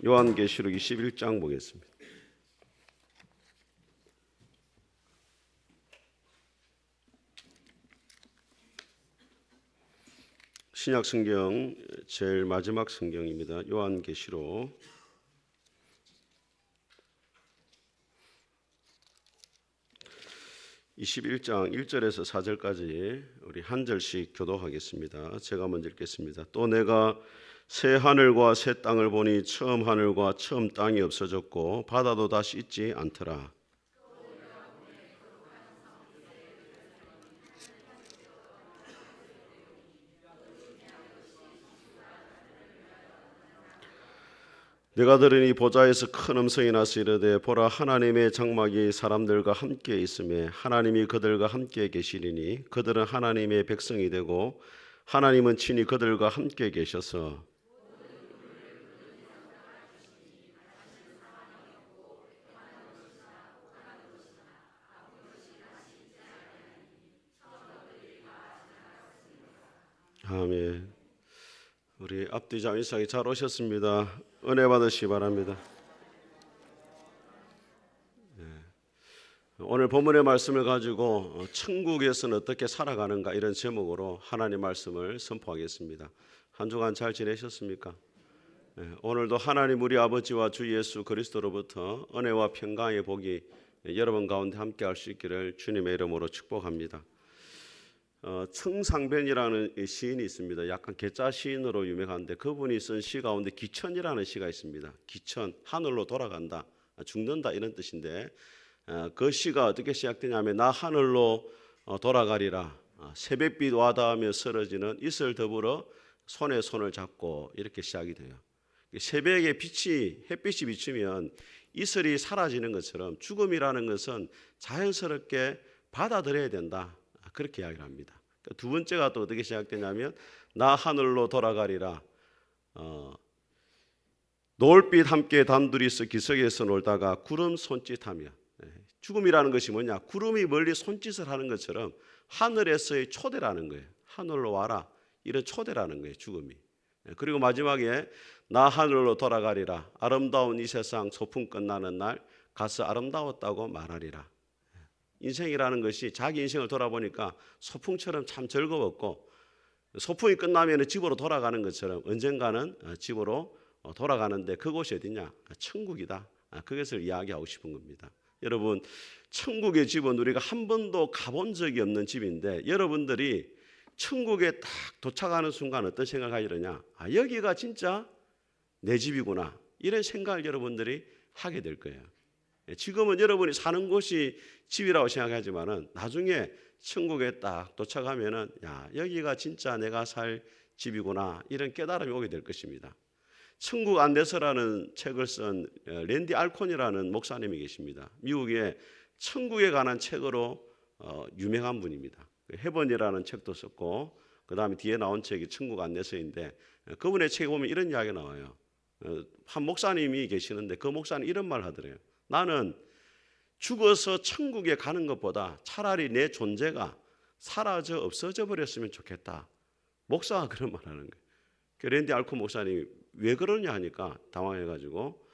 요한계시록 21장 보겠습니다. 신약 성경 제일 마지막 성경입니다. 요한계시록 21장 1절에서 4절까지 우리 한 절씩 교독하겠습니다. 제가 먼저 읽겠습니다. 또 내가 새 하늘과 새 땅을 보니 처음 하늘과 처음 땅이 없어졌고 바다도 다시 있지 않더라. 내가 들으니 보좌에서 큰 음성이 나서 이르되 보라 하나님의 장막이 사람들과 함께 있으며 하나님이 그들과 함께 계시리니 그들은 하나님의 백성이 되고 하나님은 친히 그들과 함께 계셔서 아멘. 우리 앞뒤 장의상이 잘 오셨습니다. 은혜 받으시기 바랍니다. 오늘 본문의 말씀을 가지고 천국에서는 어떻게 살아가는가 이런 제목으로 하나님 말씀을 선포하겠습니다. 한 주간 잘 지내셨습니까? 오늘도 하나님 우리 아버지와 주 예수 그리스도로부터 은혜와 평강의 복이 여러분 가운데 함께 할 수 있기를 주님의 이름으로 축복합니다. 청상변이라는 시인이 있습니다. 약간 개짜 시인으로 유명한데 그분이 쓴 시 가운데 기천이라는 시가 있습니다. 기천, 하늘로 돌아간다, 죽는다 이런 뜻인데 그 시가 어떻게 시작되냐면 나 하늘로 돌아가리라 새벽빛 와닿으며 쓰러지는 이슬 더불어 손에 손을 잡고 이렇게 시작이 돼요. 새벽에 햇빛이 비추면 이슬이 사라지는 것처럼 죽음이라는 것은 자연스럽게 받아들여야 된다. 그렇게 이야기를 합니다. 두 번째가 또 어떻게 시작되냐면 나 하늘로 돌아가리라 노을빛 함께 단둘이서 기슭에서 놀다가 구름 손짓하며 죽음이라는 것이 뭐냐? 구름이 멀리 손짓을 하는 것처럼 하늘에서의 초대라는 거예요. 하늘로 와라 이런 초대라는 거예요. 죽음이. 그리고 마지막에 나 하늘로 돌아가리라 아름다운 이 세상 소풍 끝나는 날 가서 아름다웠다고 말하리라. 인생이라는 것이 자기 인생을 돌아보니까 소풍처럼 참 즐거웠고 소풍이 끝나면 집으로 돌아가는 것처럼 언젠가는 집으로 돌아가는데 그곳이 어디냐? 천국이다. 그것을 이야기하고 싶은 겁니다. 여러분 천국의 집은 우리가 한 번도 가본 적이 없는 집인데 여러분들이 천국에 딱 도착하는 순간 어떤 생각을 하려냐? 여기가 진짜 내 집이구나 이런 생각을 여러분들이 하게 될 거예요. 지금은 여러분이 사는 곳이 집이라고 생각하지만은 나중에 천국에 딱 도착하면은 여기가 진짜 내가 살 집이구나 이런 깨달음이 오게 될 것입니다. 천국 안내서라는 책을 쓴 랜디 알콘이라는 목사님이 계십니다. 미국에 천국에 관한 책으로 유명한 분입니다. 헤븐이라는 책도 썼고 그 다음에 뒤에 나온 책이 천국 안내서인데 그분의 책에 보면 이런 이야기가 나와요. 한 목사님이 계시는데 그 목사는 이런 말 하더래요. 나는 죽어서 천국에 가는 것보다 차라리 내 존재가 사라져 없어져 버렸으면 좋겠다. 목사가 그런 말 하는 거예요. 랜디 알콘 목사님이 왜 그러냐 하니까 당황해가지고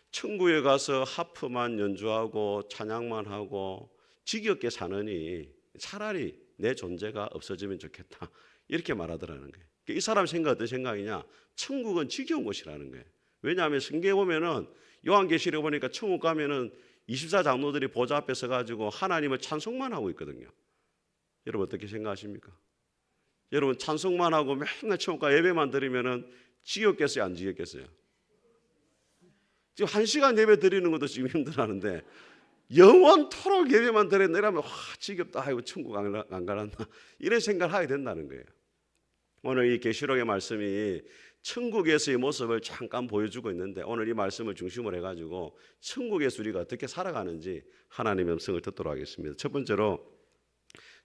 천국에 가서 하프만 연주하고 찬양만 하고 지겹게 사느니 차라리 내 존재가 없어지면 좋겠다. 이렇게 말하더라는 거예요. 이 사람 생각 어떤 생각이냐? 천국은 지겨운 곳이라는 거예요. 왜냐하면 성경에 보면은 요한계시록 보니까 천국 가면은 24장로들이 보좌 앞에 서가지고 하나님을 찬송만 하고 있거든요. 여러분 어떻게 생각하십니까? 여러분 찬송만 하고 맨날 천국가 예배만 드리면은 지겹겠어요, 안 지겹겠어요? 지금 1시간 예배 드리는 것도 지금 힘들어하는데 영원토록 예배만 드리면 지겹다, 아이고 천국 안 가란다 이런 생각을 하게 된다는 거예요. 오늘 이 계시록의 말씀이 천국에서의 모습을 잠깐 보여주고 있는데 오늘 이 말씀을 중심으로 해가지고 천국에서 우리가 어떻게 살아가는지 하나님의 음성을 듣도록 하겠습니다. 첫 번째로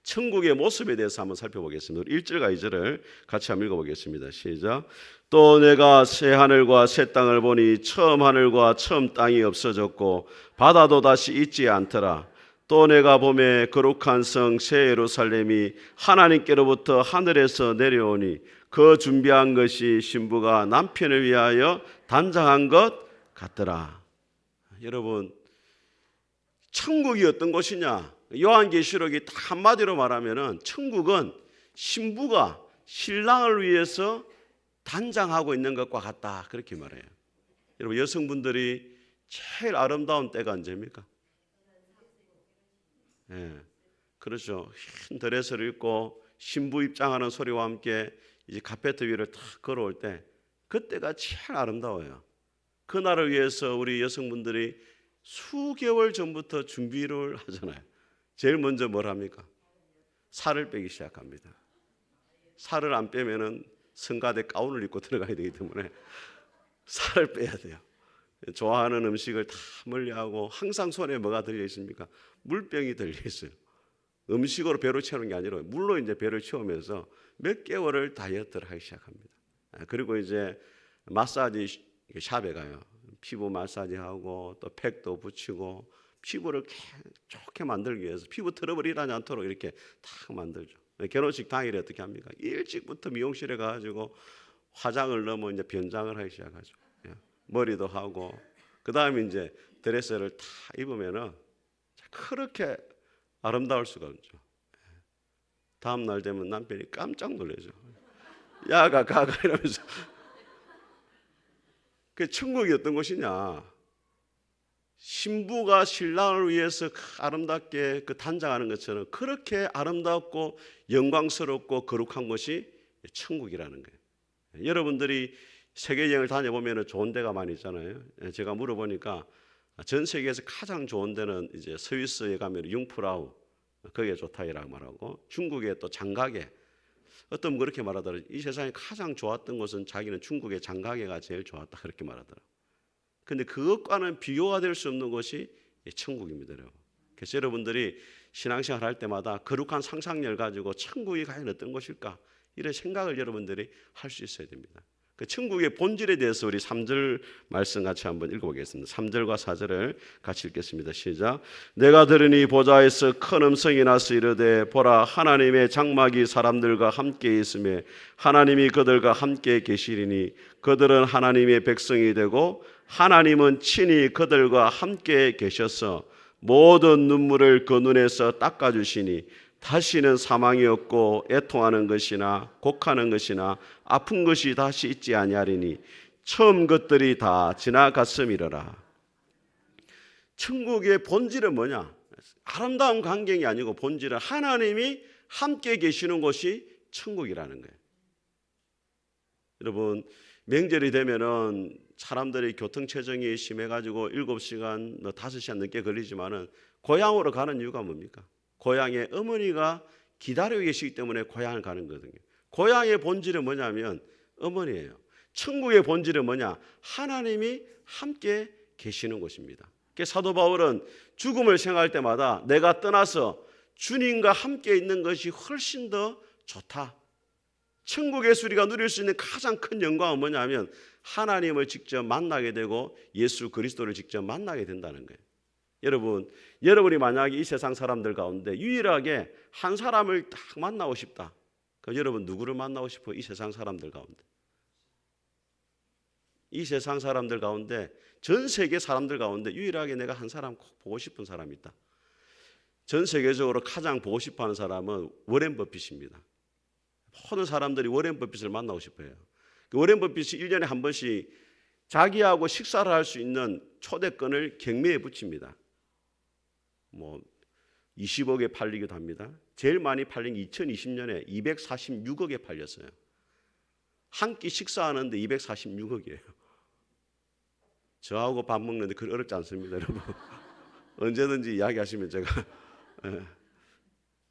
천국의 모습에 대해서 한번 살펴보겠습니다. 1절과 2절을 같이 한번 읽어보겠습니다. 시작. 또 내가 새 하늘과 새 땅을 보니 처음 하늘과 처음 땅이 없어졌고 바다도 다시 있지 않더라. 또 내가 보매 거룩한 성 새 예루살렘이 하나님께로부터 하늘에서 내려오니 그 준비한 것이 신부가 남편을 위하여 단장한 것 같더라. 여러분, 천국이 어떤 곳이냐? 요한계시록이 딱 한마디로 말하면은 천국은 신부가 신랑을 위해서 단장하고 있는 것과 같다, 그렇게 말해요. 여러분, 여성분들이 제일 아름다운 때가 언제입니까? 예, 그렇죠. 흰 드레스를 입고 신부 입장하는 소리와 함께 이제 카페트 위를 탁 걸어올 때, 그때가 제일 아름다워요. 그날을 위해서 우리 여성분들이 수개월 전부터 준비를 하잖아요. 제일 먼저 뭘 합니까? 살을 빼기 시작합니다. 살을 안 빼면은 성가대 가운을 입고 들어가야 되기 때문에 살을 빼야 돼요. 좋아하는 음식을 다 멀리하고, 항상 손에 뭐가 들려 있습니까? 물병이 들려 있어요. 음식으로 배를 채우는 게 아니라 물로 이제 배를 채우면서 몇 개월을 다이어트를 하기 시작합니다. 그리고 이제 마사지 샵에 가요. 피부 마사지하고 또 팩도 붙이고 피부를 좋게 만들기 위해서 피부 트러블이 일어나지 않도록 이렇게 탁 만들죠. 결혼식 당일에 어떻게 합니까? 일찍부터 미용실에 가가지고 화장을 넣으면 이제 변장을 하기 시작하죠. 머리도 하고, 그 다음에 이제 드레스를 다 입으면은 그렇게 아름다울 수가 없죠. 다음 날 되면 남편이 깜짝 놀라죠. 야가 가가 이러면서. 그 천국이 어떤 곳이냐? 신부가 신랑을 위해서 아름답게 그 단장하는 것처럼 그렇게 아름답고 영광스럽고 거룩한 것이 천국이라는 거예요. 여러분들이 세계 여행을 다녀보면 좋은 데가 많이 있잖아요. 제가 물어보니까 전 세계에서 가장 좋은 데는 이제 스위스에 가면 융프라우, 거기에 좋다이라고 말하고, 중국에 또 장가게, 어떤 분 그렇게 말하더라고요. 이 세상에 가장 좋았던 곳은 자기는 중국의 장가게가 제일 좋았다, 그렇게 말하더라고요. 근데 그것과는 비교가 될 수 없는 것이 천국입니다, 여러분. 그래서 여러분들이 신앙생활 할 때마다 거룩한 상상력을 가지고 천국이 과연 어떤 곳일까, 이런 생각을 여러분들이 할 수 있어야 됩니다. 그 천국의 본질에 대해서 우리 3절 말씀 같이 한번 읽어보겠습니다. 3절과 4절을 같이 읽겠습니다. 시작. 내가 들으니 보좌에서 큰 음성이 나서 이르되 보라, 하나님의 장막이 사람들과 함께 있으며 하나님이 그들과 함께 계시리니 그들은 하나님의 백성이 되고 하나님은 친히 그들과 함께 계셔서 모든 눈물을 그 눈에서 닦아주시니 다시는 사망이 없고 애통하는 것이나 곡하는 것이나 아픈 것이 다시 있지 아니하리니 처음 것들이 다 지나갔음이로라. 천국의 본질은 뭐냐? 아름다운 광경이 아니고 본질은 하나님이 함께 계시는 곳이 천국이라는 거예요. 여러분, 명절이 되면은 사람들이 교통체증이 심해가지고 7시간, 5시간 늦게 걸리지만은 고향으로 가는 이유가 뭡니까? 고향에 어머니가 기다리고 계시기 때문에 고향을 가는 거거든요. 고향의 본질은 뭐냐면 어머니예요. 천국의 본질은 뭐냐? 하나님이 함께 계시는 곳입니다. 사도 바울은 죽음을 생각할 때마다 내가 떠나서 주님과 함께 있는 것이 훨씬 더 좋다. 천국에서 우리가 누릴 수 있는 가장 큰 영광은 뭐냐면 하나님을 직접 만나게 되고 예수 그리스도를 직접 만나게 된다는 거예요. 여러분이 만약에 이 세상 사람들 가운데 유일하게 한 사람을 딱 만나고 싶다. 그럼 여러분 누구를 만나고 싶어요? 이 세상 사람들 가운데. 이 세상 사람들 가운데, 전 세계 사람들 가운데 유일하게 내가 한 사람 꼭 보고 싶은 사람이 있다. 전 세계적으로 가장 보고 싶어하는 사람은 워렌 버핏입니다. 모든 사람들이 워렌 버핏을 만나고 싶어요. 워렌 버핏이 1년에 한 번씩 자기하고 식사를 할 수 있는 초대권을 경매에 붙입니다. 20억에 팔리기도 합니다. 제일 많이 팔린 2020년에 246억에 팔렸어요. 한 끼 식사하는데 246억이에요. 저하고 밥 먹는데 그건 어렵지 않습니다, 여러분. 언제든지 이야기하시면 제가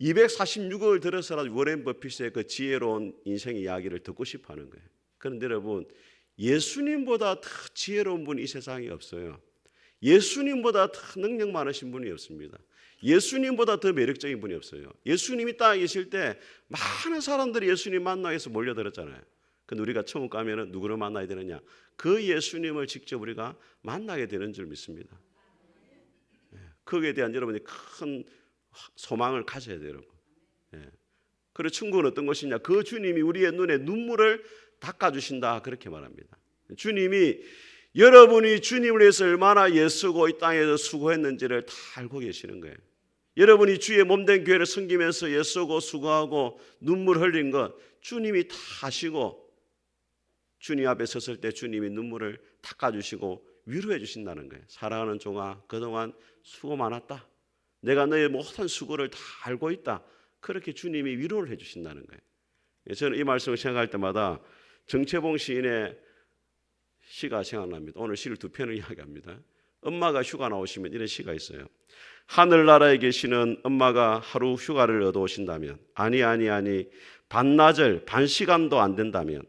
246억을 들어서라도 워렌 버핏의 그 지혜로운 인생 이야기를 듣고 싶어하는 거예요. 그런데 여러분, 예수님보다 더 지혜로운 분이 이 세상에 없어요. 예수님보다 더 능력 많으신 분이 없습니다. 예수님보다 더 매력적인 분이 없어요. 예수님이 땅에 계실 때 많은 사람들이 예수님 만나기 위해서 몰려들었잖아요. 근데 우리가 천국 가면은 누구를 만나야 되느냐? 그 예수님을 직접 우리가 만나게 되는 줄 믿습니다. 거기에 대한 여러분이 큰 소망을 가져야 돼요, 여러분. 그리고 천국은 어떤 것이냐? 그 주님이 우리의 눈에 눈물을 닦아주신다 그렇게 말합니다. 주님이 여러분이 주님을 위해서 얼마나 애쓰고 이 땅에서 수고했는지를 다 알고 계시는 거예요. 여러분이 주의 몸된 교회를 섬기면서 애쓰고 수고하고 눈물 흘린 것 주님이 다 아시고 주님 앞에 섰을 때 주님이 눈물을 닦아주시고 위로해 주신다는 거예요. 사랑하는 종아, 그동안 수고 많았다. 내가 너의 모든 수고를 다 알고 있다. 그렇게 주님이 위로를 해 주신다는 거예요. 저는 이 말씀을 생각할 때마다 정채봉 시인의 시가 생각납니다. 오늘 시를 두 편을 이야기합니다. 엄마가 휴가 나오시면 이런 시가 있어요. 하늘나라에 계시는 엄마가 하루 휴가를 얻어오신다면 아니 반나절 반시간도 안 된다면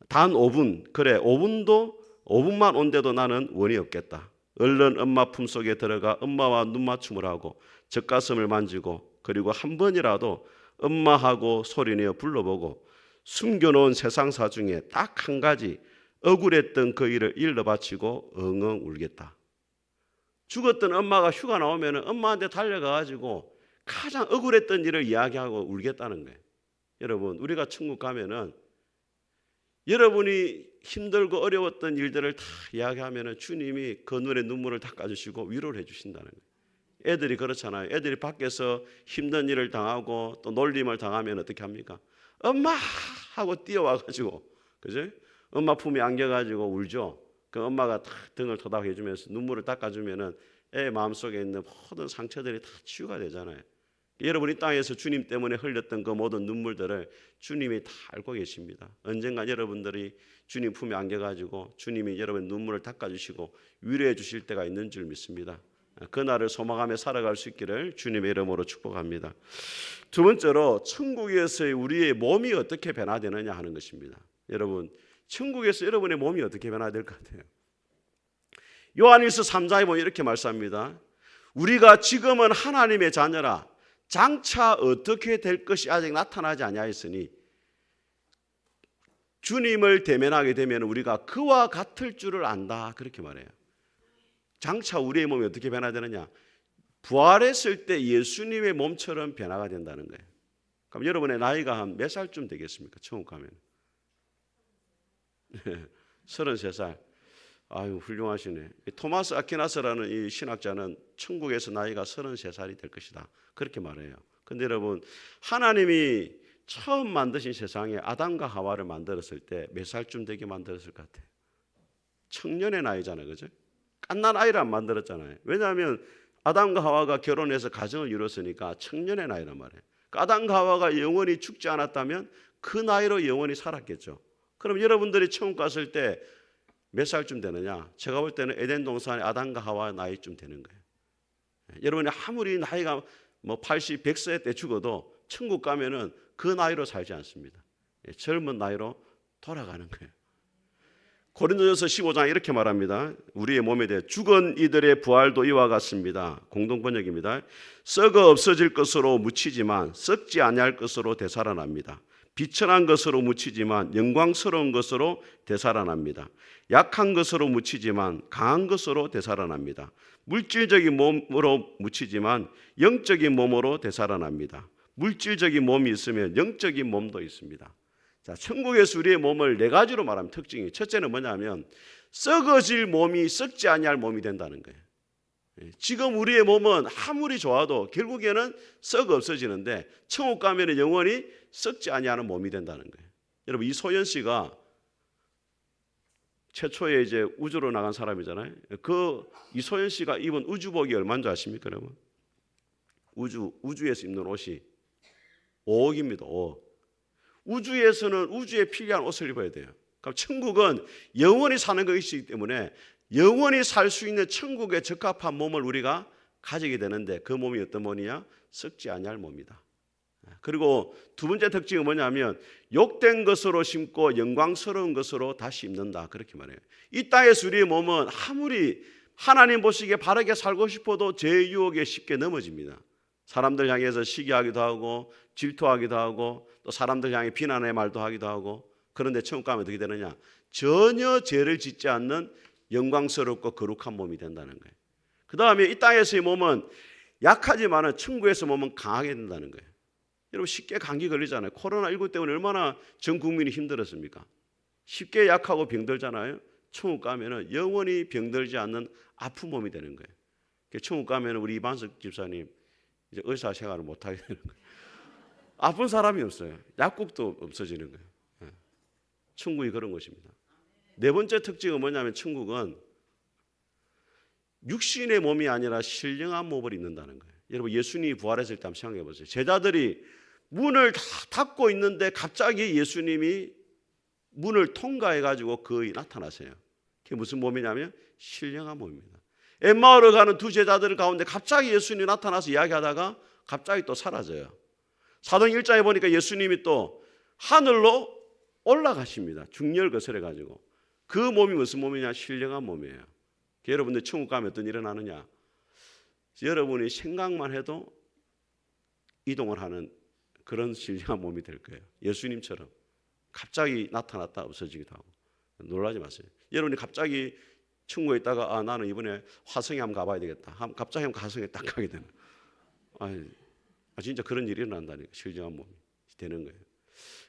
단 5분 그래 5분만 온데도 나는 원이 없겠다. 얼른 엄마 품속에 들어가 엄마와 눈맞춤을 하고 젖가슴을 만지고 그리고 한 번이라도 엄마하고 소리내어 불러보고 숨겨놓은 세상사 중에 딱 한 가지 억울했던 그 일을 일러 바치고 엉엉 울겠다. 죽었던 엄마가 휴가 나오면 엄마한테 달려가가지고 가장 억울했던 일을 이야기하고 울겠다는 거예요. 여러분, 우리가 천국 가면은 여러분이 힘들고 어려웠던 일들을 다 이야기하면 주님이 그 눈에 눈물을 닦아주시고 위로를 해주신다는 거예요. 애들이 그렇잖아요. 애들이 밖에서 힘든 일을 당하고 또 놀림을 당하면 어떻게 합니까? 엄마 하고 뛰어와가지고, 그죠? 엄마 품에 안겨가지고 울죠. 그 엄마가 탁 등을 토닥여주면서 눈물을 닦아주면은 애 마음속에 있는 모든 상처들이 다 치유가 되잖아요. 여러분 이 땅에서 주님 때문에 흘렸던 그 모든 눈물들을 주님이 다 알고 계십니다. 언젠가 여러분들이 주님 품에 안겨가지고 주님이 여러분의 눈물을 닦아주시고 위로해 주실 때가 있는 줄 믿습니다. 그날을 소망하며 살아갈 수 있기를 주님의 이름으로 축복합니다. 두 번째로 천국에서의 우리의 몸이 어떻게 변화되느냐 하는 것입니다. 여러분 천국에서 여러분의 몸이 어떻게 변화될 것 같아요? 요한일서 3장에 보면 이렇게 말씀합니다. 우리가 지금은 하나님의 자녀라 장차 어떻게 될 것이 아직 나타나지 아니하였으니 주님을 대면하게 되면 우리가 그와 같을 줄을 안다 그렇게 말해요. 장차 우리의 몸이 어떻게 변화되느냐? 부활했을 때 예수님의 몸처럼 변화가 된다는 거예요. 그럼 여러분의 나이가 한 몇 살쯤 되겠습니까? 천국 가면 33살. 아유 훌륭하시네. 토마스 아퀴나스라는 이 신학자는 천국에서 나이가 33살이 될 것이다 그렇게 말해요. 근데 여러분 하나님이 처음 만드신 세상에 아담과 하와를 만들었을 때 몇 살쯤 되게 만들었을 것 같아요? 청년의 나이잖아요, 그죠? 갓난 아이를 안 만들었잖아요. 왜냐하면 아담과 하와가 결혼해서 가정을 이뤘으니까 청년의 나이란 말이에요. 아담과 하와가 영원히 죽지 않았다면 그 나이로 영원히 살았겠죠. 그럼 여러분들이 천국 갔을 때 몇 살쯤 되느냐? 제가 볼 때는 에덴 동산의 아담과 하와 나이쯤 되는 거예요. 여러분이 아무리 나이가 뭐 80, 100세 때 죽어도 천국 가면은 그 나이로 살지 않습니다. 젊은 나이로 돌아가는 거예요. 고린도전서 15장 이렇게 말합니다. 우리의 몸에 대해 죽은 이들의 부활도 이와 같습니다. 공동 번역입니다. 썩어 없어질 것으로 묻히지만 썩지 아니할 것으로 되살아납니다. 비천한 것으로 묻히지만 영광스러운 것으로 되살아납니다. 약한 것으로 묻히지만 강한 것으로 되살아납니다. 물질적인 몸으로 묻히지만 영적인 몸으로 되살아납니다. 물질적인 몸이 있으면 영적인 몸도 있습니다. 자, 천국에서 우리의 몸을 네 가지로 말하면 특징이 첫째는 뭐냐면 썩어질 몸이 썩지 아니할 몸이 된다는 거예요. 지금 우리의 몸은 아무리 좋아도 결국에는 썩어 없어지는데 천국 가면 영원히 썩지 아니하는 몸이 된다는 거예요. 여러분 이소연 씨가 최초에 이제 우주로 나간 사람이잖아요. 그 이소연 씨가 입은 우주복이 얼마인 줄 아십니까, 여러분? 우주에서 입는 옷이 5억입니다. 5억. 우주에서는 우주에 필요한 옷을 입어야 돼요. 그럼 천국은 영원히 사는 것이기 때문에 영원히 살 수 있는 천국에 적합한 몸을 우리가 가지게 되는데 그 몸이 어떤 몸이냐? 썩지 아니할 몸이다. 그리고 두 번째 특징은 뭐냐면 욕된 것으로 심고 영광스러운 것으로 다시 입는다 그렇게 말해요. 이 땅에서 우리의 몸은 아무리 하나님 보시기에 바르게 살고 싶어도 죄의 유혹에 쉽게 넘어집니다. 사람들 향해서 시기하기도 하고 질투하기도 하고 또 사람들 향해 비난의 말도 하기도 하고 그런데 천국 가면 어떻게 되느냐? 전혀 죄를 짓지 않는 영광스럽고 거룩한 몸이 된다는 거예요. 그 다음에 이 땅에서의 몸은 약하지만 천국에서 몸은 강하게 된다는 거예요. 여러분 쉽게 감기 걸리잖아요. 코로나19 때문에 얼마나 전 국민이 힘들었습니까? 쉽게 약하고 병들잖아요. 천국 가면은 영원히 병들지 않는 아픈 몸이 되는 거예요. 천국 가면은 우리 이반석 집사님 이제 의사 생활을 못 하게 되는 거예요. 아픈 사람이 없어요. 약국도 없어지는 거예요. 예. 천국이 그런 것입니다. 네 번째 특징은 뭐냐면 천국은 육신의 몸이 아니라 신령한 몸을 입는다는 거예요. 여러분 예수님이 부활했을 때 한번 생각해 보세요. 제자들이 문을 다 닫고 있는데 갑자기 예수님이 문을 통과해 가지고 거의 나타나세요. 그게 무슨 몸이냐면 신령한 몸입니다. 엠마오를 가는 두 제자들 가운데 갑자기 예수님이 나타나서 이야기하다가 갑자기 또 사라져요. 사도행 1장에 보니까 예수님이 또 하늘로 올라가십니다. 중렬 거슬려 가지고. 그 몸이 무슨 몸이냐? 신령한 몸이에요. 여러분들 천국 가면 어떤 일이 일어나느냐? 여러분이 생각만 해도 이동을 하는 그런 신령한 몸이 될 거예요. 예수님처럼 갑자기 나타났다 없어지기도 하고. 놀라지 마세요. 여러분이 갑자기 천국에 있다가 나는 이번에 화성에 한번 가봐야 되겠다. 갑자기 한번 화성에 딱 가게 되는. 진짜 그런 일이 일어난다니까. 신령한 몸이 되는 거예요.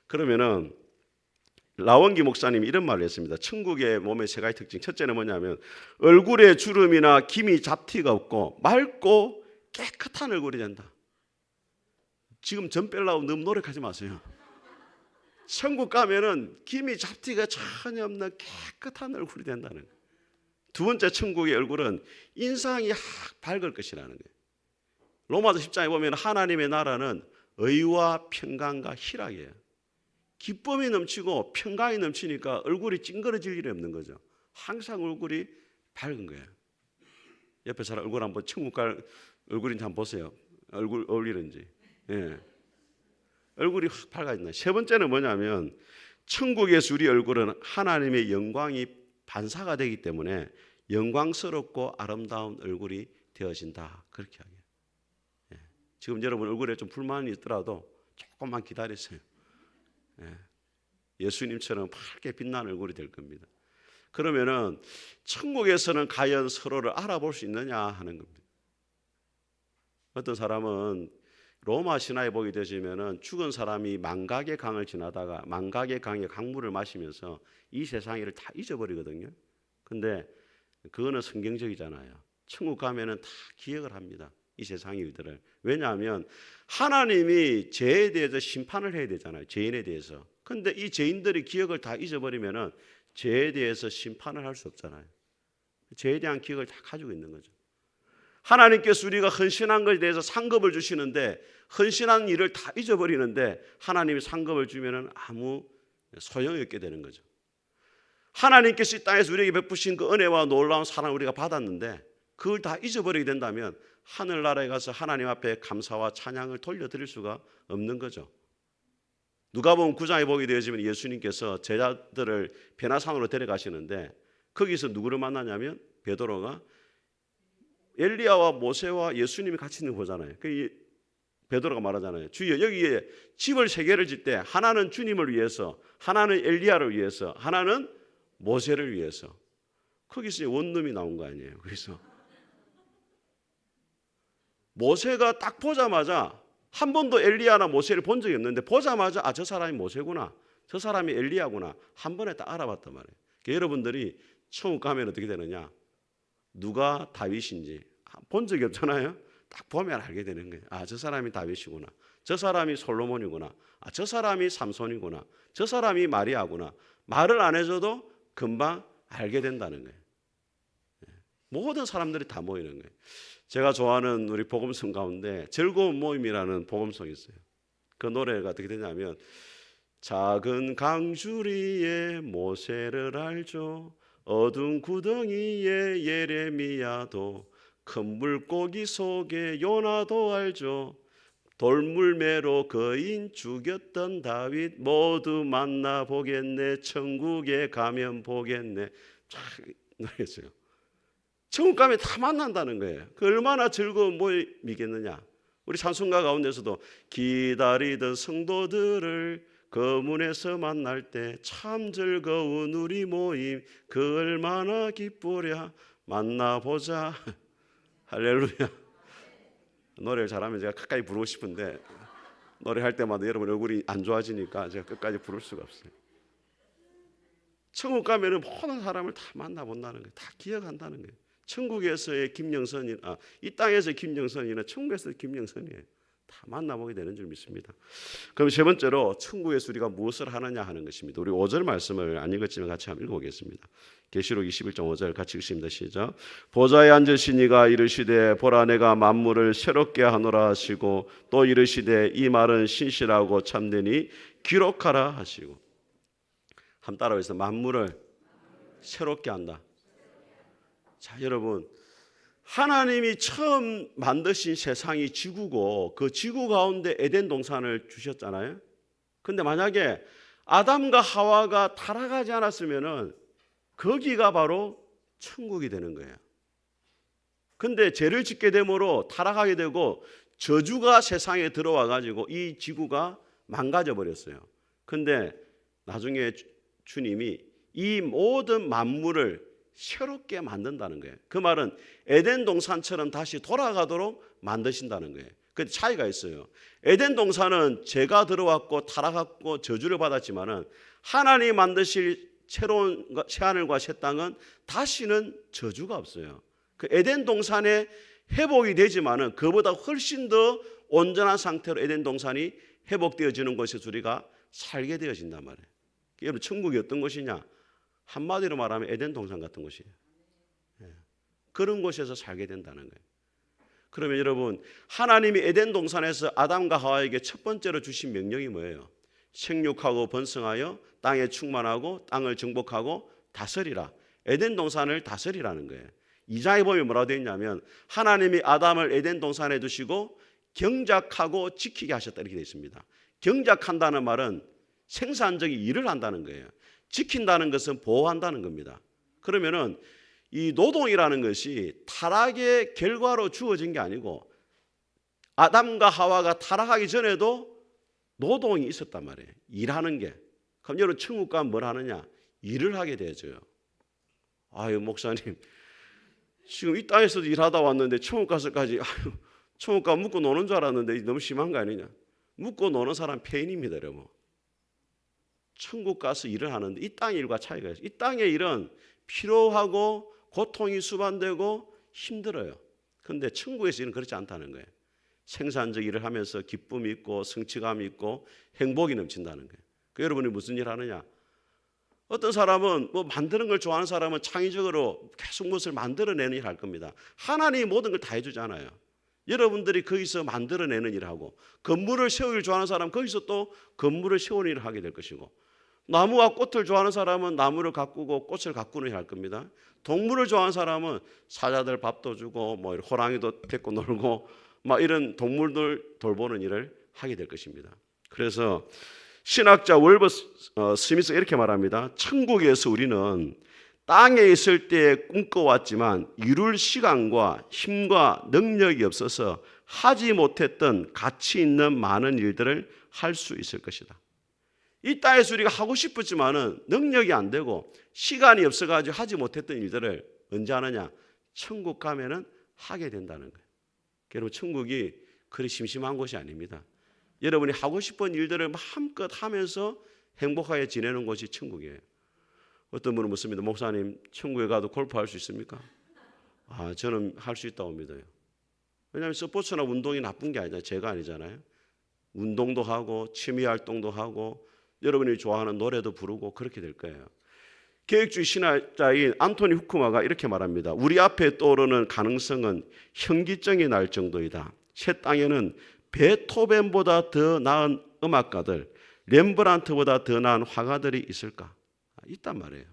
그러면은 라원기 목사님이 이런 말을 했습니다. 천국의 몸의 세 가지 특징. 첫째는 뭐냐면 얼굴에 주름이나 김이 잡티가 없고 맑고 깨끗한 얼굴이 된다. 지금 점 빼려고 너무 노력하지 마세요. 천국 가면은 김이 잡티가 전혀 없는 깨끗한 얼굴이 된다는 거예요. 두 번째 천국의 얼굴은 인상이 밝을 것이라는 거예요. 로마서 10장에 보면 하나님의 나라는 의와 평강과 희락이에요. 기쁨이 넘치고 평강이 넘치니까 얼굴이 찡그러질 일이 없는 거죠. 항상 얼굴이 밝은 거예요. 옆에 사람 얼굴 한번 천국 갈 얼굴인지 한번 보세요. 얼굴 어울리는지. 예. 얼굴이 확 밝아진다. 세 번째는 뭐냐면 천국에서 우리 얼굴은 하나님의 영광이 반사가 되기 때문에 영광스럽고 아름다운 얼굴이 되어진다. 그렇게 하게. 예. 지금 여러분 얼굴에 좀 불만이 있더라도 조금만 기다리세요. 예. 예수님처럼 밝게 빛나는 얼굴이 될 겁니다. 그러면은 천국에서는 과연 서로를 알아볼 수 있느냐 하는 겁니다. 어떤 사람은 로마 신화에 보게 되시면은 죽은 사람이 망각의 강을 지나다가 망각의 강의 강물을 마시면서 이 세상 일을 다 잊어버리거든요. 근데 그거는 성경적이잖아요. 천국 가면은 다 기억을 합니다. 이 세상 일들을. 왜냐하면 하나님이 죄에 대해서 심판을 해야 되잖아요. 죄인에 대해서. 근데 이 죄인들이 기억을 다 잊어버리면은 죄에 대해서 심판을 할 수 없잖아요. 죄에 대한 기억을 다 가지고 있는 거죠. 하나님께서 우리가 헌신한 것에 대해서 상급을 주시는데 헌신한 일을 다 잊어버리는데 하나님이 상급을 주면은 아무 소용이 없게 되는 거죠. 하나님께서 이 땅에서 우리에게 베푸신 그 은혜와 놀라운 사랑을 우리가 받았는데 그걸 다 잊어버리게 된다면 하늘나라에 가서 하나님 앞에 감사와 찬양을 돌려드릴 수가 없는 거죠. 누가복음 9장에 보게 되어지면 예수님께서 제자들을 베나산으로 데려가시는데 거기서 누구를 만나냐면 베드로가 엘리야와 모세와 예수님이 같이 있는 거 보잖아요. 베드로가 말하잖아요. 주여 여기에 집을 세 개를 짓 때 하나는 주님을 위해서, 하나는 엘리야를 위해서, 하나는 모세를 위해서. 거기서 원룸이 나온 거 아니에요. 그래서 모세가 딱 보자마자 한 번도 엘리야나 모세를 본 적이 없는데 보자마자 저 사람이 모세구나, 저 사람이 엘리야구나 한 번에 딱 알아봤단 말이에요. 그러니까 여러분들이 천국 가면 어떻게 되느냐? 누가 다윗인지 본 적이 없잖아요. 딱 보면 알게 되는 거예요. 저 사람이 다윗이구나. 저 사람이 솔로몬이구나. 저 사람이 삼손이구나. 저 사람이 마리아구나. 말을 안 해줘도 금방 알게 된다는 거예요. 모든 사람들이 다 모이는 거예요. 제가 좋아하는 우리 복음성 가운데 즐거운 모임이라는 복음성이 있어요. 그 노래가 어떻게 되냐면 작은 강주리에 모세를 알죠. 어두운 구덩이에 예레미야도 큰 물고기 속에 요나도 알죠. 돌물매로 거인 죽였던 다윗 모두 만나보겠네. 천국에 가면 보겠네. 참 노래했어요. 천국 가면 다 만난다는 거예요. 그 얼마나 즐거운 모임이겠느냐. 우리 찬송가 가운데서도 기다리던 성도들을 그 문에서 만날 때 참 즐거운 우리 모임 그 얼마나 기쁘랴 만나보자. 할렐루야. 노래를 잘하면 제가 가까이 부르고 싶은데 노래할 때마다 여러분 얼굴이 안 좋아지니까 제가 끝까지 부를 수가 없어요. 천국 가면은 모든 사람을 다 만나본다는 거예요. 다 기억한다는 거예요. 천국에서의 김영선이 이 땅에서의 김영선이나 천국에서의 김영선이에요. 다 만나보게 되는 줄 믿습니다. 그럼 세 번째로 천국에서 우리가 무엇을 하느냐 하는 것입니다. 우리 5절 말씀을 안 읽었지만 같이 한번 읽어보겠습니다. 계시록 21장 5절 같이 읽습니다. 시작. 보좌에 앉으신 이가 이르시되 보라 내가 만물을 새롭게 하노라 하시고 또 이르시되 이 말은 신실하고 참되니 기록하라 하시고. 한번 따라해서 만물을 새롭게 한다. 자, 여러분, 하나님이 처음 만드신 세상이 지구고 그 지구 가운데 에덴 동산을 주셨잖아요. 근데 만약에 아담과 하와가 타락하지 않았으면은 거기가 바로 천국이 되는 거예요. 근데 죄를 짓게 되므로 타락하게 되고 저주가 세상에 들어와 가지고 이 지구가 망가져 버렸어요. 근데 나중에 주님이 이 모든 만물을 새롭게 만든다는 거예요. 그 말은 에덴 동산처럼 다시 돌아가도록 만드신다는 거예요. 그 차이가 있어요. 에덴 동산은 죄가 들어왔고 타락하고 저주를 받았지만은 하나님이 만드실 새로운 새하늘과 새 땅은 다시는 저주가 없어요. 그 에덴 동산에 회복이 되지만은 그보다 훨씬 더 온전한 상태로 에덴 동산이 회복되어지는 곳에서 우리가 살게 되어진단 말이에요. 여러분, 천국이 어떤 곳이냐? 한마디로 말하면 에덴 동산 같은 곳이에요. 그런 곳에서 살게 된다는 거예요. 그러면 여러분, 하나님이 에덴 동산에서 아담과 하와에게 첫 번째로 주신 명령이 뭐예요? 생육하고 번성하여 땅에 충만하고 땅을 정복하고 다스리라. 에덴 동산을 다스리라는 거예요. 2장에 보면 뭐라고 되어 있냐면 하나님이 아담을 에덴 동산에 두시고 경작하고 지키게 하셨다 이렇게 되어 있습니다. 경작한다는 말은 생산적인 일을 한다는 거예요. 지킨다는 것은 보호한다는 겁니다. 그러면은 이 노동이라는 것이 타락의 결과로 주어진 게 아니고 아담과 하와가 타락하기 전에도 노동이 있었단 말이에요. 일하는 게. 그럼 여러분, 천국 가면 뭘 하느냐? 일을 하게 되어져요. 아유, 목사님, 지금 이 땅에서도 일하다 왔는데 천국 가서까지 천국 가면 묵고 노는 줄 알았는데 너무 심한 거 아니냐? 묵고 노는 사람 폐인입니다, 여러분. 천국 가서 일을 하는데 이 땅의 일과 차이가 있어요. 이 땅의 일은 피로하고 고통이 수반되고 힘들어요. 그런데 천국에서 일은 그렇지 않다는 거예요. 생산적 일을 하면서 기쁨이 있고 성취감이 있고 행복이 넘친다는 거예요. 그 여러분이 무슨 일 하느냐? 어떤 사람은 뭐 만드는 걸 좋아하는 사람은 창의적으로 계속 무엇을 만들어내는 일을 할 겁니다. 하나님이 모든 걸 다 해주잖아요. 여러분들이 거기서 만들어내는 일을 하고, 건물을 세우기를 좋아하는 사람은 거기서 또 건물을 세우는 일을 하게 될 것이고, 나무와 꽃을 좋아하는 사람은 나무를 가꾸고 꽃을 가꾸는 일을 할 겁니다. 동물을 좋아하는 사람은 사자들 밥도 주고 뭐 호랑이도 데리고 놀고 막 이런 동물들 돌보는 일을 하게 될 것입니다. 그래서 신학자 월버 스미스가 이렇게 말합니다. 천국에서 우리는 땅에 있을 때 꿈꿔왔지만 이룰 시간과 힘과 능력이 없어서 하지 못했던 가치 있는 많은 일들을 할 수 있을 것이다. 이 땅에서 우리가 하고 싶었지만은 능력이 안 되고 시간이 없어가지고 하지 못했던 일들을 언제 하느냐? 천국 가면은 하게 된다는 거예요. 여러분, 천국이 그리 심심한 곳이 아닙니다. 여러분이 하고 싶은 일들을 마음껏 하면서 행복하게 지내는 곳이 천국이에요. 어떤 분은 묻습니다. 목사님, 천국에 가도 골프할 수 있습니까? 저는 할 수 있다고 믿어요. 왜냐하면 스포츠나 운동이 나쁜 게 아니잖아요. 죄가 아니잖아요. 운동도 하고 취미활동도 하고 여러분이 좋아하는 노래도 부르고 그렇게 될 거예요. 계획주의 신학자인 안토니 후쿠마가 이렇게 말합니다. 우리 앞에 떠오르는 가능성은 현기증이 날 정도이다. 새 땅에는 베토벤보다 더 나은 음악가들, 렘브란트보다 더 나은 화가들이 있을까? 있단 말이에요.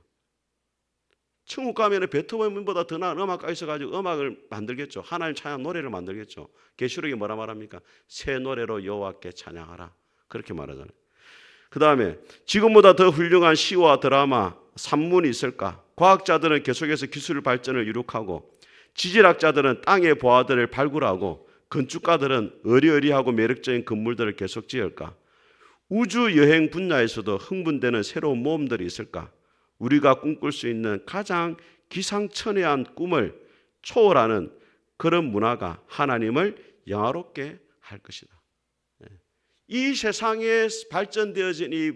천국 가면 베토벤보다 더 나은 음악가 있어가지고 음악을 만들겠죠. 하나님 찬양 노래를 만들겠죠. 계시록이 뭐라 말합니까? 새 노래로 여호와께 찬양하라. 그렇게 말하잖아요. 그 다음에 지금보다 더 훌륭한 시와 드라마, 산문이 있을까? 과학자들은 계속해서 기술 발전을 이룩하고 지질학자들은 땅의 보화들을 발굴하고 건축가들은 어리어리하고 매력적인 건물들을 계속 지을까? 우주 여행 분야에서도 흥분되는 새로운 모험들이 있을까? 우리가 꿈꿀 수 있는 가장 기상천외한 꿈을 초월하는 그런 문화가 하나님을 영화롭게 할 것이다. 이 세상에 발전되어진 이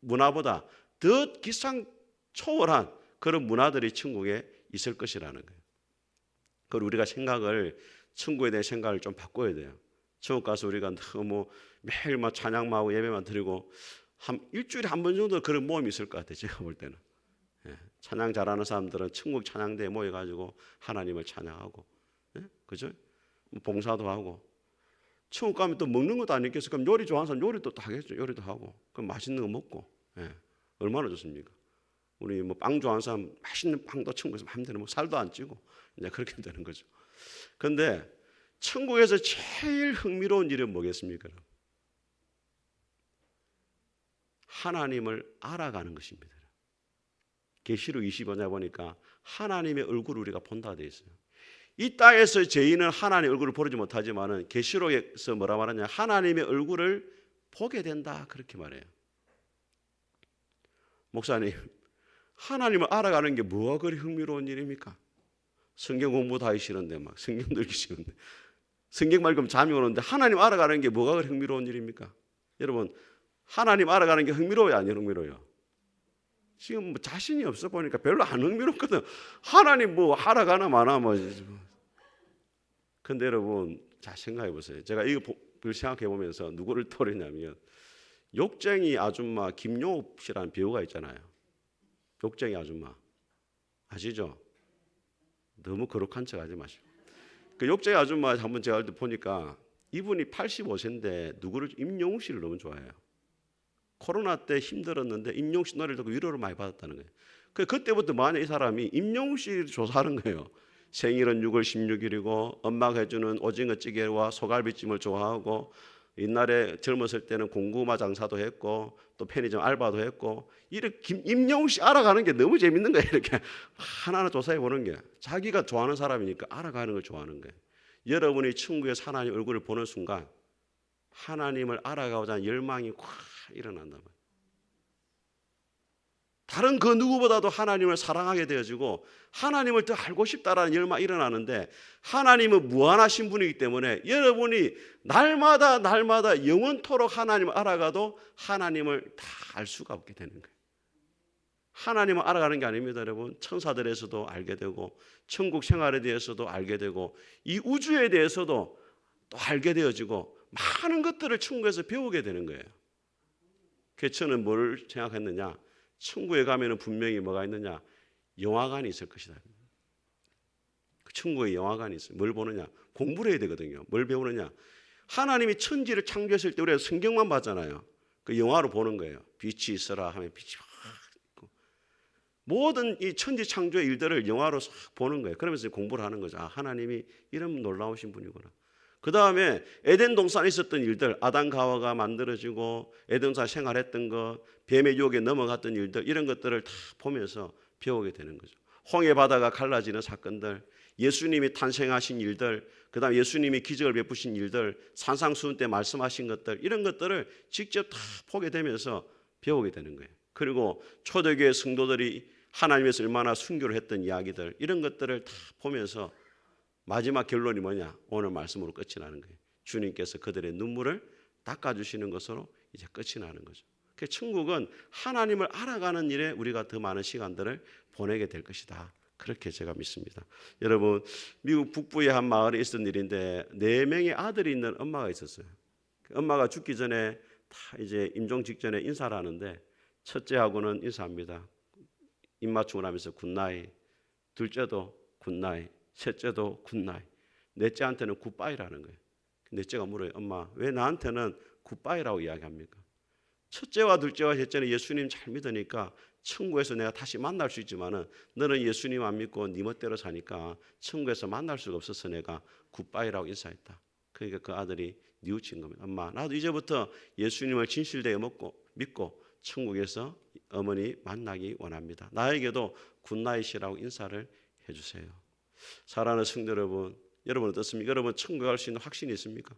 문화보다 더 기상 초월한 그런 문화들이 천국에 있을 것이라는 거예요. 그걸 우리가 천국에 대한 생각을 좀 바꿔야 돼요. 천국 가서 우리가 너무 매일 막 찬양만 하고 예배만 드리고 일주일에 한 번 정도 그런 모임이 있을 것 같아요. 제가 볼 때는. 찬양 잘하는 사람들은 천국 찬양대에 모여가지고 하나님을 찬양하고, 그죠? 봉사도 하고. 천국 가면 또 먹는 것도 아니겠어요? 그럼 요리 좋아하는 사람 요리도 또 하겠죠. 요리도 하고. 그럼 맛있는 거 먹고. 얼마나 좋습니까? 우리 뭐 빵 좋아하는 사람 맛있는 빵도 천국에서 마음대로 뭐 살도 안 찌고 이제 그렇게 되는 거죠. 그런데 천국에서 제일 흥미로운 일은 뭐겠습니까? 하나님을 알아가는 것입니다. 계시록 25장 보니까 하나님의 얼굴을 우리가 본다 되어 있어요. 이 땅에서 저희는 하나님의 얼굴을 보지 못하지만은 계시록에서 뭐라 말하냐? 하나님의 얼굴을 보게 된다 그렇게 말해요. 목사님, 하나님을 알아가는 게 뭐가 그리 흥미로운 일입니까? 성경 공부도 하기 싫은데 막 성경도 읽기 싫은데 성경 말고 잠이 오는데 하나님 알아가는 게 뭐가 그리 흥미로운 일입니까? 여러분, 하나님 알아가는 게 흥미로워요, 안 흥미로워요? 지금 뭐 자신이 없어 보니까 별로 안 흥미롭거든. 하나님 뭐 알아가나 마나 뭐. 근데 여러분, 자 생각해 보세요. 제가 이거 생각해 보면서 누구를 떠올리냐면 욕쟁이 아줌마 김용옥 씨라는 배우가 있잖아요. 욕쟁이 아줌마 아시죠? 너무 거룩한 척 하지 마시고. 그 욕쟁이 아줌마 한번 제가 보니까 이분이 85세인데 임영웅 씨를 너무 좋아해요. 코로나 때 힘들었는데 임영웅 씨 노래를 듣고 위로를 많이 받았다는 거예요. 그때부터 만약 이 사람이 임영웅 씨를 조사하는 거예요. 생일은 6월 16일이고 엄마가 해주는 오징어찌개와 소갈비찜을 좋아하고 옛날에 젊었을 때는 고구마 장사도 했고 또 편의점 알바도 했고 이렇게 임영웅 씨 알아가는 게 너무 재밌는 거예요. 이렇게 하나하나 조사해 보는 게 자기가 좋아하는 사람이니까 알아가는 걸 좋아하는 거예요. 여러분이 천국에서 하나님 얼굴을 보는 순간 하나님을 알아가고자 하는 열망이 확 일어난단 말이에요. 다른 그 누구보다도 하나님을 사랑하게 되어지고 하나님을 더 알고 싶다라는 열망이 일어나는데 하나님은 무한하신 분이기 때문에 여러분이 날마다 영원토록 하나님을 알아가도 하나님을 다 알 수가 없게 되는 거예요. 하나님을 알아가는 게 아닙니다, 여러분. 천사들에서도 알게 되고 천국 생활에 대해서도 알게 되고 이 우주에 대해서도 또 알게 되어지고 많은 것들을 천국에서 배우게 되는 거예요. 그래서 저는 뭘 생각했느냐? 천국에 가면은 분명히 뭐가 있느냐? 영화관이 있을 것이다. 천국에 영화관이 있어요. 뭘 보느냐? 공부를 해야 되거든요. 뭘 배우느냐? 하나님이 천지를 창조했을 때 우리가 성경만 봤잖아요. 그 영화로 보는 거예요. 빛이 있어라 하면 빛이 막 있고 모든 이 천지 창조의 일들을 영화로 싹 보는 거예요. 그러면서 공부를 하는 거죠. 아, 하나님이 이런 놀라우신 분이구나. 그 다음에 에덴 동산에 있었던 일들, 아담과 하와가 만들어지고 에덴 동산 생활했던 것, 뱀의 유혹에 넘어갔던 일들, 이런 것들을 다 보면서 배우게 되는 거죠. 홍해 바다가 갈라지는 사건들, 예수님이 탄생하신 일들, 그 다음에 예수님이 기적을 베푸신 일들, 산상수훈 때 말씀하신 것들, 이런 것들을 직접 다 보게 되면서 배우게 되는 거예요. 그리고 초대교회 성도들이 하나님에서 얼마나 순교를 했던 이야기들, 이런 것들을 다 보면서 마지막 결론이 뭐냐? 오늘 말씀으로 끝이 나는 거예요. 주님께서 그들의 눈물을 닦아주시는 것으로 이제 끝이 나는 거죠. 그래서 천국은 하나님을 알아가는 일에 우리가 더 많은 시간들을 보내게 될 것이다. 그렇게 제가 믿습니다. 여러분, 미국 북부의 한 마을에 있었던 일인데 4명의 아들이 있는 엄마가 있었어요. 엄마가 죽기 전에 다 이제 임종 직전에 인사를 하는데 첫째하고는 인사합니다. 입맞춤을 하면서 굿나잇, 둘째도 굿나잇, 셋째도 굿나잇, 넷째한테는 굿바이라는 거예요. 넷째가 물어요. 엄마, 왜 나한테는 굿바이라고 이야기합니까? 첫째와 둘째와 셋째는 예수님 잘 믿으니까 천국에서 내가 다시 만날 수 있지만은 너는 예수님 안 믿고 네 멋대로 사니까 천국에서 만날 수가 없어서 내가 굿바이라고 인사했다. 그러니까 그 아들이 뉘우친 겁니다. 엄마, 나도 이제부터 예수님을 진실되게 믿고 천국에서 어머니 만나기 원합니다. 나에게도 굿나잇이라고 인사를 해주세요. 사랑하는 성도 여러분, 여러분 어떻습니까? 여러분 천국 갈 수 있는 확신이 있습니까?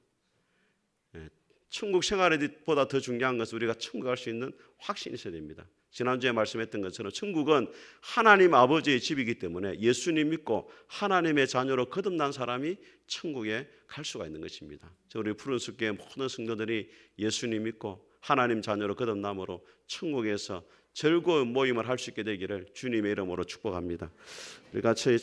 천국 생활보다 더 중요한 것은 우리가 천국 갈 수 있는 확신이 있어야 됩니다. 지난주에 말씀했던 것처럼 천국은 하나님 아버지의 집이기 때문에 예수님 믿고 하나님의 자녀로 거듭난 사람이 천국에 갈 수가 있는 것입니다. 우리 푸른숲교회 모든 성도들이 예수님 믿고 하나님 자녀로 거듭남으로 천국에서 즐거운 모임을 할 수 있게 되기를 주님의 이름으로 축복합니다. 우리 같이